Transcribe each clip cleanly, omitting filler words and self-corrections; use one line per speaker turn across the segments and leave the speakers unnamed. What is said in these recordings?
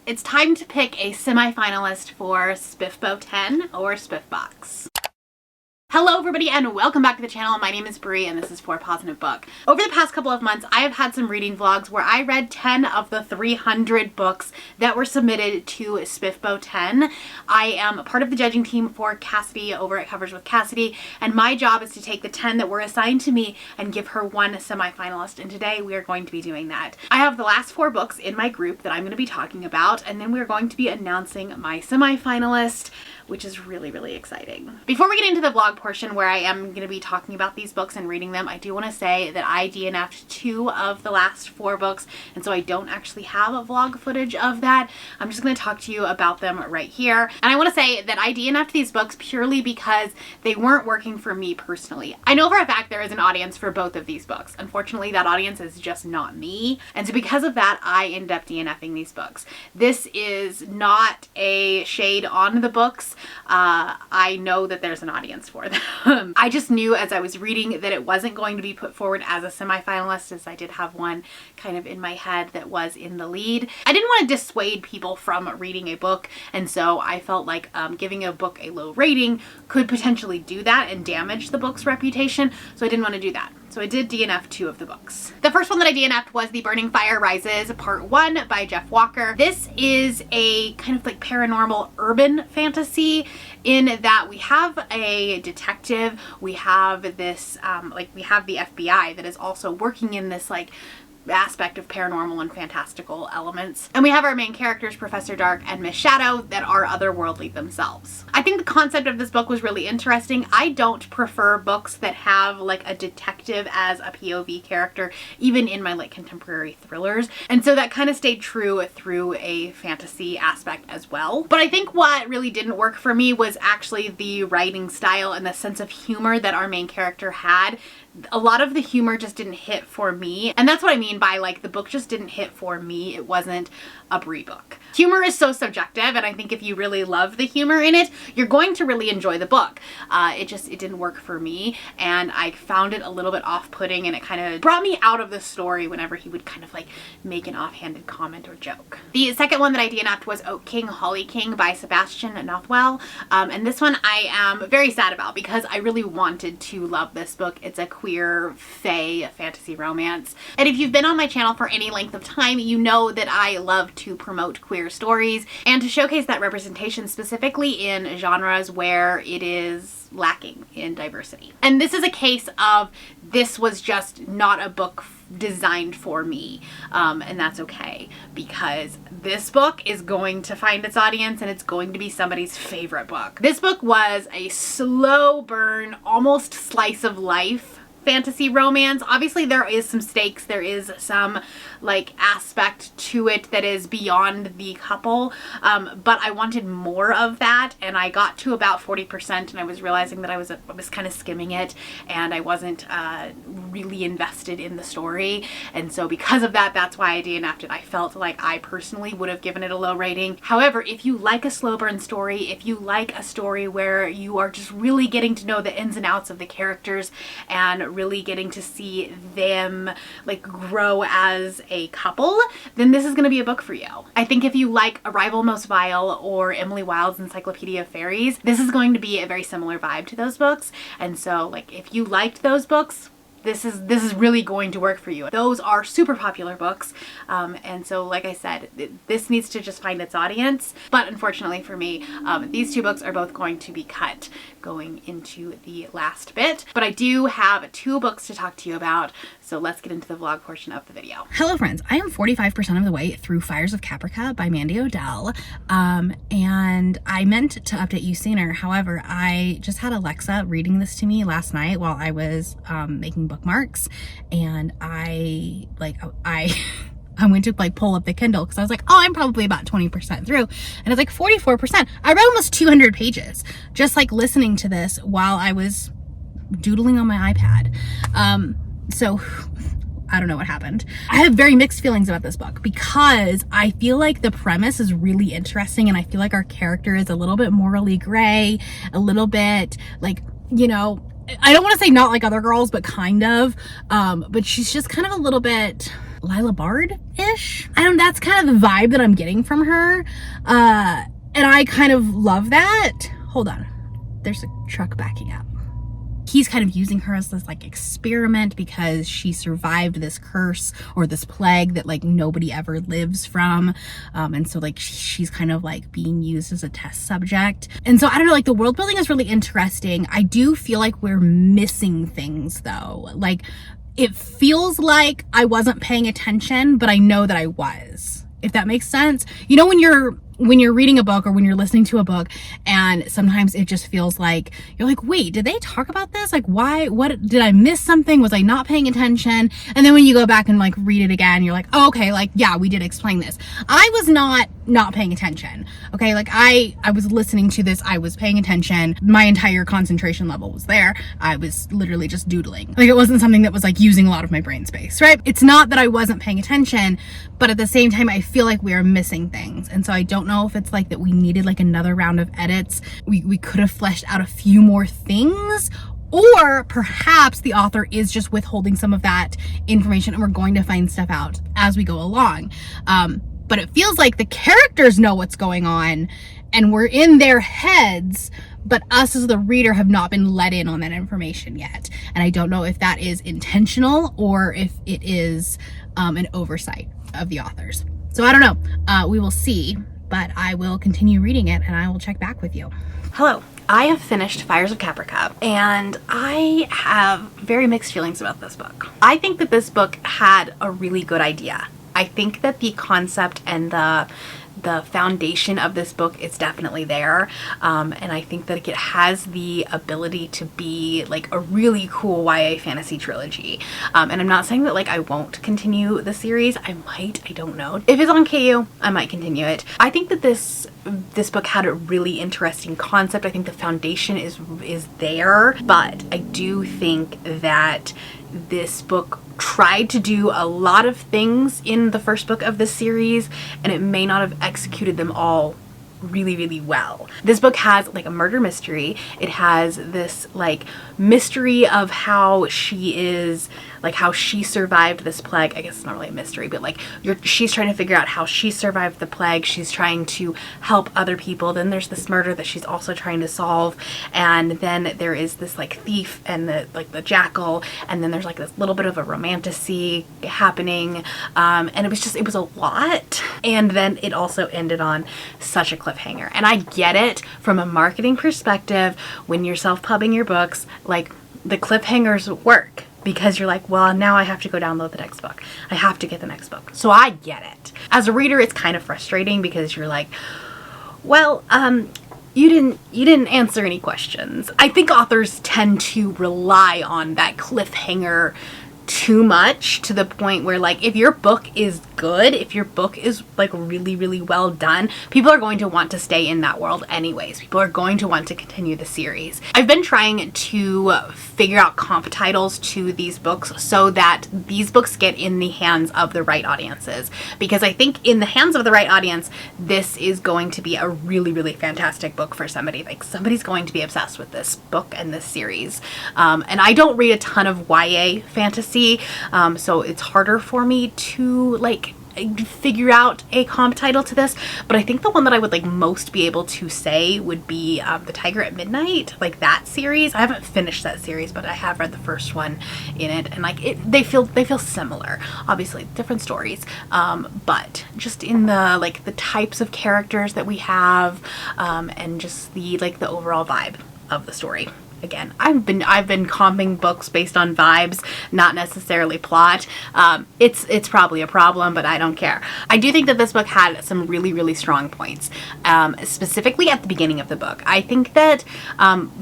It's time to pick a semi-finalist for SPFBO 10 or SPFBox. Hello everybody and welcome back to the channel. My name is Bree and this is For a Positive Book. Over the past couple of months, I have had some reading vlogs where I read 10 of the 300 books that were submitted to SPFBO 10. I am a part of the judging team for Cassidy over at Covers with Cassidy, and my job is to take the 10 that were assigned to me and give her one semi-finalist, and today we are going to be doing that. I have the last 4 books in my group that I'm going to be talking about, and then we're going to be announcing my semi-finalist, which is really exciting. Before we get into the vlog portion where I am going to be talking about these books and reading them, I do want to say that I DNF'd 2 of the last 4 books, and so I don't actually have a vlog footage of that. I'm just going to talk to you about them right here. And I want to say that I DNF'd these books purely because they weren't working for me personally. I know for a fact there is an audience for both of these books. Unfortunately, that audience is just not me, and so because of that, I ended up DNFing these books. This is not a shade on the books. I know that there's an audience for them. I just knew as I was reading that it wasn't going to be put forward as a semi-finalist, as I did have one kind of in my head that was in the lead. I didn't want to dissuade people from reading a book, and so I felt like giving a book a low rating could potentially do that and damage the book's reputation, so I didn't want to do that. So I did DNF 2 of the books. The first one that I DNF'd was The Burning Fire Rises Part 1 by Jeff Walker. This is a kind of like paranormal urban fantasy in that we have a detective, we have this, we have the FBI that is also working in this like aspect of paranormal and fantastical elements. And we have our main characters, Professor Dark and Miss Shadow, that are otherworldly themselves. I think the concept of this book was really interesting. I don't prefer books that have like a detective as a POV character, even in my like contemporary thrillers. And so that kind of stayed true through a fantasy aspect as well. But I think what really didn't work for me was actually the writing style and the sense of humor that our main character had. A lot of the humor just didn't hit for me, and that's what I mean by like the book just didn't hit for me. It wasn't a Bree book. Humor is so subjective, and I think if you really love the humor in it, you're going to really enjoy the book. It didn't work for me, and I found it a little bit off-putting, and it kind of brought me out of the story whenever he would kind of like make an offhanded comment or joke. The second one that I DNF'd was Oak King, Holly King by Sebastian Nothwell, and this one I am very sad about because I really wanted to love this book. It's a queer fae fantasy romance, and if you've been on my channel for any length of time, you know that I love to promote queer stories and to showcase that representation specifically in genres where it is lacking in diversity. And this is a case of this was just not a book designed for me, and that's okay, because this book is going to find its audience and it's going to be somebody's favorite book. This book was a slow burn, almost slice of life fantasy romance. Obviously there is some stakes, there is some like aspect to it that is beyond the couple, but I wanted more of that, and I got to about 40% and I was realizing that I was kind of skimming it and I wasn't really invested in the story, and so because of that, that's why I DNF'd it. I felt like I personally would have given it a low rating. However, if you like a slow burn story, if you like a story where you are just really getting to know the ins and outs of the characters and really getting to see them like grow as a couple, then this is going to be a book for you. I think if you like Arrival Most Vile or Emily Wilde's Encyclopedia of Fairies, this is going to be a very similar vibe to those books, and so like if you liked those books, this is really going to work for you. Those are super popular books, and so like I said, this needs to just find its audience. But unfortunately for me, these 2 books are both going to be cut going into the last bit. But I do have 2 books to talk to you about, so let's get into the vlog portion of the video.
Hello friends, I am 45% of the way through Fires of Capra by Mandy Odell, and I meant to update you sooner. However, I just had Alexa reading this to me last night while I was making bookmarks, and I went to like pull up the Kindle because I was like, oh, I'm probably about 20% through, and it's like 44%. I read almost 200 pages just like listening to this while I was doodling on my iPad. So I don't know what happened. I have very mixed feelings about this book because I feel like the premise is really interesting, and I feel like our character is a little bit morally gray, a little bit like, you know, I don't want to say not like other girls, but kind of, but she's just kind of a little bit Lila Bard-ish. That's kind of the vibe that I'm getting from her. And I kind of love that. Hold on. There's a truck backing up. He's kind of using her as this like experiment because she survived this curse or this plague that like nobody ever lives from. And so like she's kind of like being used as a test subject. And so I don't know, like the world building is really interesting. I do feel like we're missing things though. Like it feels like I wasn't paying attention, but I know that I was, if that makes sense. You know, when you're reading a book or when you're listening to a book and sometimes it just feels like you're like, wait, did they talk about this? Like what did I miss something? Was I not paying attention? And then when you go back and like read it again, you're like, oh, okay, like yeah, we did explain this. I was not paying attention. Okay. Like I was listening to this. I was paying attention. My entire concentration level was there. I was literally just doodling. Like it wasn't something that was like using a lot of my brain space, right? It's not that I wasn't paying attention, but at the same time, I feel like we are missing things. And so I don't know if it's like that we needed like another round of edits. We could have fleshed out a few more things, or perhaps the author is just withholding some of that information and we're going to find stuff out as we go along. But it feels like the characters know what's going on and we're in their heads, but us as the reader have not been let in on that information yet. And I don't know if that is intentional or if it is an oversight of the authors. So I don't know. We will see, but I will continue reading it and I will check back with you. Hello. I have finished Fires of Capra, and I have very mixed feelings about this book. I think that this book had a really good idea. I think that the concept and the foundation of this book is definitely there, and I think that it has the ability to be like a really cool YA fantasy trilogy. And I'm not saying that like I won't continue the series. I might, I don't know. If it's on KU, I might continue it. I think that this book had a really interesting concept. I think the foundation is there, but I do think that this book tried to do a lot of things in the first book of this series, and it may not have executed them all really, really well. This book has like a murder mystery. It has this like mystery of how she survived this plague. I guess it's not really a mystery, but like she's trying to figure out how she survived the plague. She's trying to help other people. Then there's this murder that she's also trying to solve. And then there is this like thief and the jackal. And then there's like this little bit of a romantasy happening. And it was a lot. And then it also ended on such a cliffhanger. And I get it from a marketing perspective. When you're self-pubbing your books, like the cliffhangers work because you're like, well, now I have to go download the next book. I have to get the next book. So I get it. As a reader, it's kind of frustrating because you're like, well, you didn't answer any questions. I think authors tend to rely on that cliffhanger too much, to the point where like if your book is good, if your book is like really, really well done, people are going to want to stay in that world anyways. People are going to want to continue the series. I've been trying to figure out comp titles to these books so that these books get in the hands of the right audiences, because I think in the hands of the right audience, this is going to be a really, really fantastic book for somebody. Like somebody's going to be obsessed with this book and this series. And I don't read a ton of YA fantasy, so it's harder for me to like figure out a comp title to this, but I think the one that I would like most be able to say would be The Tiger at Midnight, like that series. I haven't finished that series, but I have read the first one in it, and like they feel similar. Obviously different stories, but just in the like the types of characters that we have, and just the like the overall vibe of the story. Again, I've been comping books based on vibes, not necessarily plot. It's probably a problem, but I don't care. I do think that this book had some really, really strong points, specifically at the beginning of the book. I think that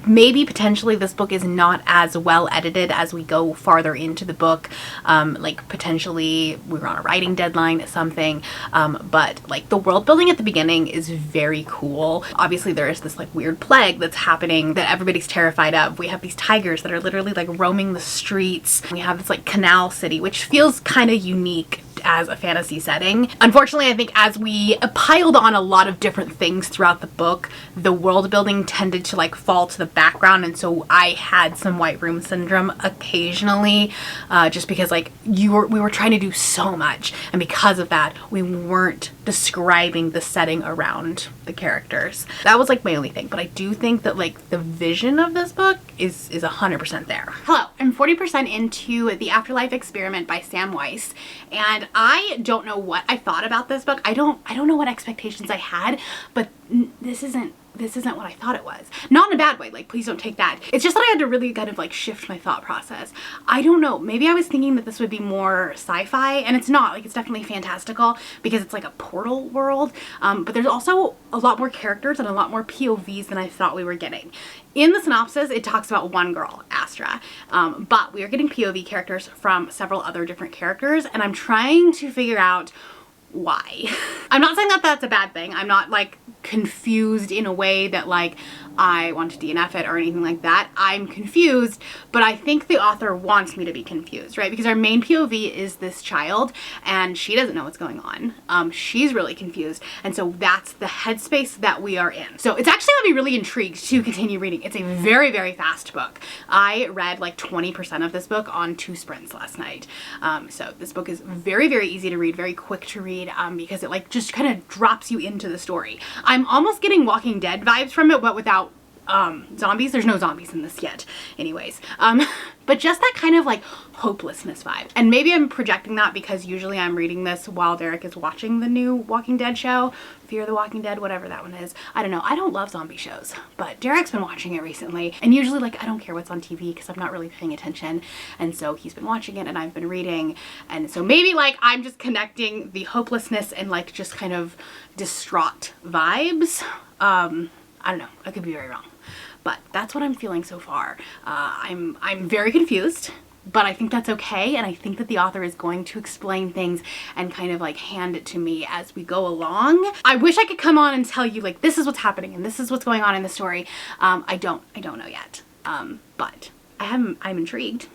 maybe potentially this book is not as well edited as we go farther into the book. Like potentially we were on a writing deadline, something. But like the world building at the beginning is very cool. Obviously there is this like weird plague that's happening that everybody's terrified of. We have these tigers that are literally like roaming the streets. We have this like canal city, which feels kind of unique
as a fantasy setting. Unfortunately, I think as we piled on a lot of different things throughout the book, the world building tended to like fall to the background, and so I had some white room syndrome occasionally, just because like we were trying to do so much, and because of that we weren't describing the setting around the characters. That was like my only thing, but I do think that like the vision of this book is 100% there. Hello, I'm 40% into The Afterlife Experiment by Sam Weiss, and I don't know what I thought about this book. I don't know what expectations I had, but this isn't what I thought it was. Not in a bad way, like please don't take that. It's just that I had to really kind of like shift my thought process. I don't know, maybe I was thinking that this would be more sci-fi, and it's not. Like it's definitely fantastical because it's like a portal world, but there's also a lot more characters and a lot more POVs than I thought we were getting. In the synopsis, it talks about one girl, Astra, but we are getting POV characters from several other different characters, and I'm trying to figure out why. I'm not saying that that's a bad thing. I'm not like confused in a way that like I want to DNF it or anything like that. I'm confused, but I think the author wants me to be confused, right? Because our main POV is this child and she doesn't know what's going on. She's really confused, and so that's the headspace that we are in. So it's actually got me really intrigued to continue reading. It's a very, very fast book. I read like 20% of this book on 2 sprints last night. So this book is very, very easy to read, very quick to read, because it like just kind of drops you into the story. I'm almost getting Walking Dead vibes from it, but without zombies. There's no zombies in this yet anyways, but just that kind of like hopelessness vibe. And maybe I'm projecting that because usually I'm reading this while Derek is watching the new Walking Dead show, Fear the Walking Dead, whatever that one is. I don't know, I don't love zombie shows, but Derek's been watching it recently, and usually like I don't care what's on TV because I'm not really paying attention, and so he's been watching it and I've been reading, and so maybe like I'm just connecting the hopelessness and like just kind of distraught vibes. I don't know, I could be very wrong, but that's what I'm feeling so far. I'm very confused, but I think that's okay, and I think that the author is going to explain things and kind of like hand it to me as we go along. I wish I could come on and tell you like this is what's happening and this is what's going on in the story. I don't know yet, but I'm intrigued.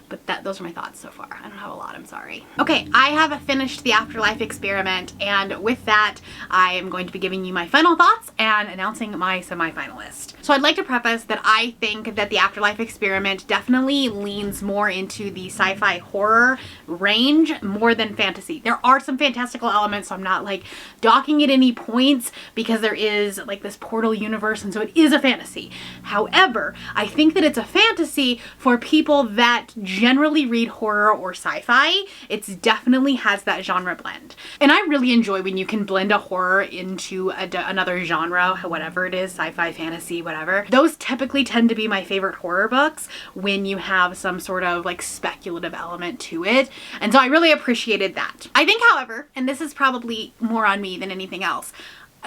But those are my thoughts so far. I don't have a lot, I'm sorry. Okay, I have finished The Afterlife Experiment, and with that, I am going to be giving you my final thoughts and announcing my semi-finalist. So I'd like to preface that I think that The Afterlife Experiment definitely leans more into the sci-fi horror range more than fantasy. There are some fantastical elements, so I'm not like docking it any points because there is like this portal universe, and so it is a fantasy. However, I think that it's a fantasy for people that generally read horror or sci-fi. It definitely has that genre blend. And I really enjoy when you can blend a horror into another genre, whatever it is, sci-fi, fantasy, whatever. Those typically tend to be my favorite horror books when you have some sort of like speculative element to it. And so I really appreciated that. I think, however, and this is probably more on me than anything else,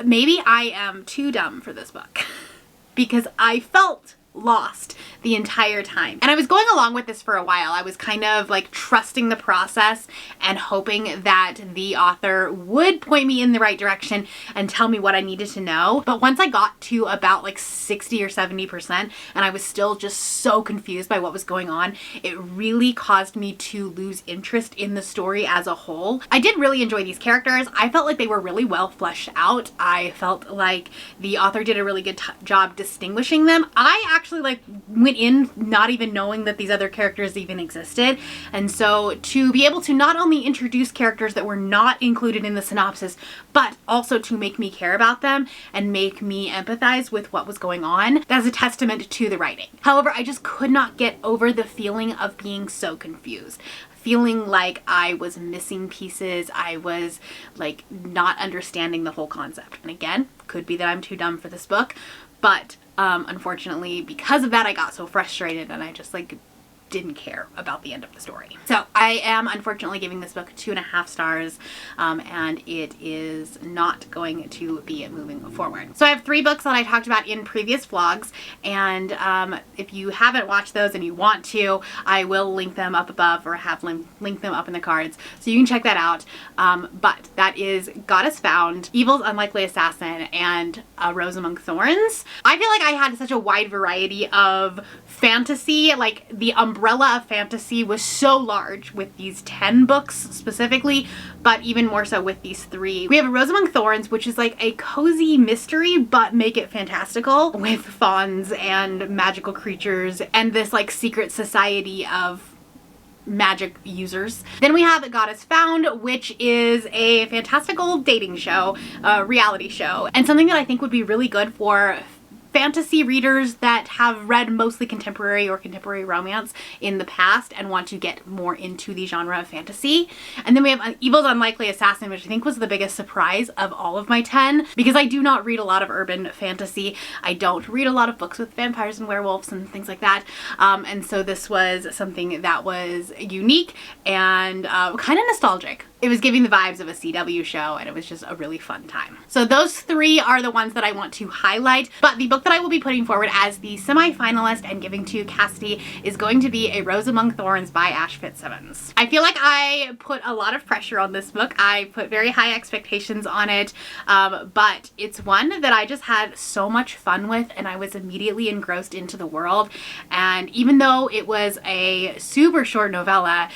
maybe I am too dumb for this book because I felt lost the entire time. And I was going along with this for a while. I was kind of like trusting the process and hoping that the author would point me in the right direction and tell me what I needed to know. But once I got to about like 60 or 70% and I was still just so confused by what was going on, it really caused me to lose interest in the story as a whole. I did really enjoy these characters. I felt like they were really well fleshed out. I felt like the author did a really good job distinguishing them. I actually like went in not even knowing that these other characters even existed, and so to be able to not only introduce characters that were not included in the synopsis, but also to make me care about them and make me empathize with what was going on, that's a testament to the writing. However, I just could not get over the feeling of being so confused, feeling like I was missing pieces. I was like not understanding the whole concept. And again, could be that I'm too dumb for this book, but unfortunately, because of that, I got so frustrated and I just like didn't care about the end of the story. So I am unfortunately giving this book 2.5 stars, and it is not going to be moving forward. So I have 3 books that I talked about in previous vlogs, and if you haven't watched those and you want to, I will link them up above or have link them up in the cards so you can check that out. But that is Goddess Found, Evil's Unlikely Assassin, and A Rose Among Thorns. I feel like I had such a wide variety of fantasy, like the umbrella umbrella of fantasy was so large with these 10 books specifically, but even more so with these 3. We have A Rose Among Thorns, which is like a cozy mystery, but make it fantastical with fauns and magical creatures and this like secret society of magic users. Then we have Goddess Found, which is a fantastical dating show, reality show, and something that I think would be really good for fantasy readers that have read mostly contemporary or contemporary romance in the past and want to get more into the genre of fantasy. And then we have Evil's Unlikely Assassin, which I think was the biggest surprise of all of my 10, because I do not read a lot of urban fantasy. I don't read a lot of books with vampires and werewolves and things like that. And so this was something that was unique and kind of nostalgic. It was giving the vibes of a CW show, and it was just a really fun time. So those 3 are the ones that I want to highlight, but the book that I will be putting forward as the semi-finalist and giving to Cassidy is going to be A Rose Among Thorns by Ash Fitzsimmons. I feel like I put a lot of pressure on this book. I put very high expectations on it, but it's one that I just had so much fun with, and I was immediately engrossed into the world. And even though it was a super short novella,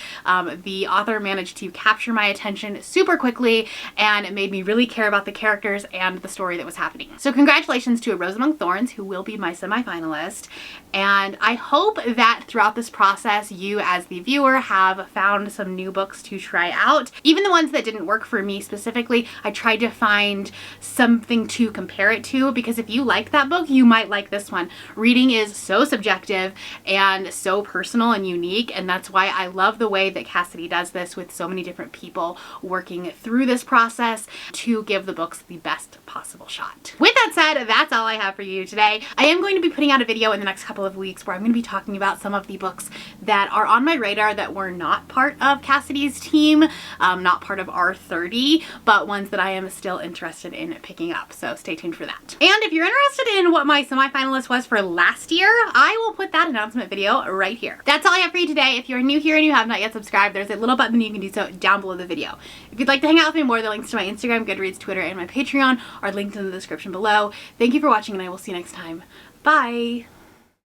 the author managed to capture my attention super quickly, and it made me really care about the characters and the story that was happening. So congratulations to A Rose Among Thorns, who will be my semi-finalist, and I hope that throughout this process you as the viewer have found some new books to try out. Even the ones that didn't work for me specifically, I tried to find something to compare it to, because if you like that book, you might like this one. Reading is so subjective and so personal and unique, and that's why I love the way that Cassidy does this with so many different people working through this process to give the books the best possible shot. With that said, that's all I have for you today. I am going to be putting out a video in the next couple of weeks where I'm going to be talking about some of the books that are on my radar that were not part of Cassidy's team, not part of R30, but ones that I am still interested in picking up. So stay tuned for that. And if you're interested in what my semi-finalist was for last year, I will put that announcement video right here. That's all I have for you today. If you're new here and you have not yet subscribed, there's a little button you can do so down below the video. If you'd like to hang out with me more, the links to my Instagram, Goodreads, Twitter, and my Patreon are linked in the description below. Thank you for watching, and I will see you next time. Bye!